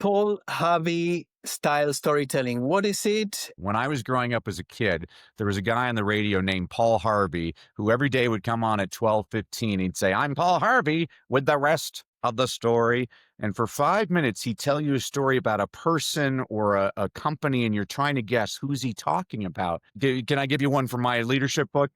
Paul Harvey style storytelling. What is it? When I was growing up as a kid, there was a guy on the radio named Paul Harvey who every day would come on at 12:15. He'd say, "I'm Paul Harvey with the rest of the story." And for 5 minutes, he'd tell you a story about a person or a company, and you're trying to guess who's he talking about. Can I give you one from my leadership book?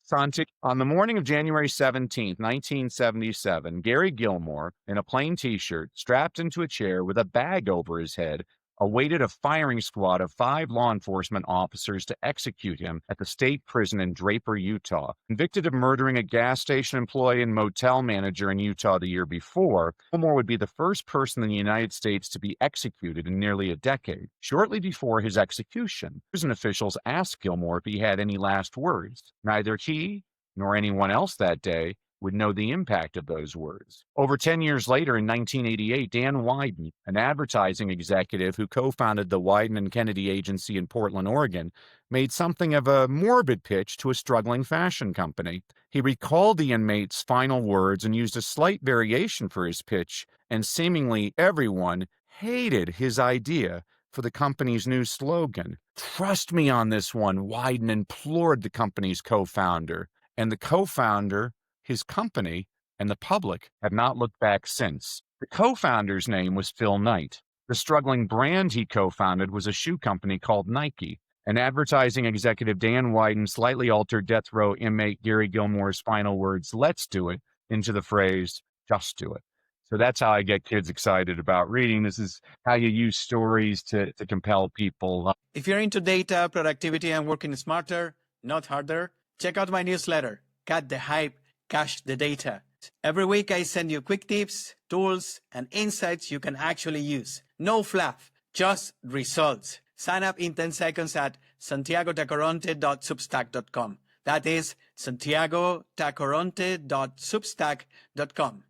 Santi, on the morning of January 17th, 1977, Gary Gilmore, in a plain t-shirt, strapped into a chair with a bag over his head, awaited a firing squad of 5 law enforcement officers to execute him at the state prison in Draper, Utah. Convicted of murdering a gas station employee and motel manager in Utah the year before, Gilmore would be the first person in the United States to be executed in nearly a decade. Shortly before his execution, prison officials asked Gilmore if he had any last words. Neither he nor anyone else that day would know the impact of those words. Over 10 years later, in 1988, Dan Wieden, an advertising executive who co-founded the Wieden and Kennedy Agency in Portland, Oregon, made something of a morbid pitch to a struggling fashion company. He recalled the inmate's final words and used a slight variation for his pitch, and seemingly everyone hated his idea for the company's new slogan. "Trust me on this one," Wieden implored the company's co-founder. And the co-founder, his company, and the public have not looked back since. The co-founder's name was Phil Knight. The struggling brand he co-founded was a shoe company called Nike. And advertising executive Dan Wieden slightly altered death row inmate Gary Gilmore's final words, "Let's do it," into the phrase, "Just do it." So that's how I get kids excited about reading. This is how you use stories to compel people. If you're into data, productivity, and working smarter, not harder, check out my newsletter, Cut the Hype, Cache the Data. Every week I send you quick tips, tools, and insights you can actually use. No fluff, just results. Sign up in 10 seconds at santiagotacoronte.substack.com. That is santiagotacoronte.substack.com.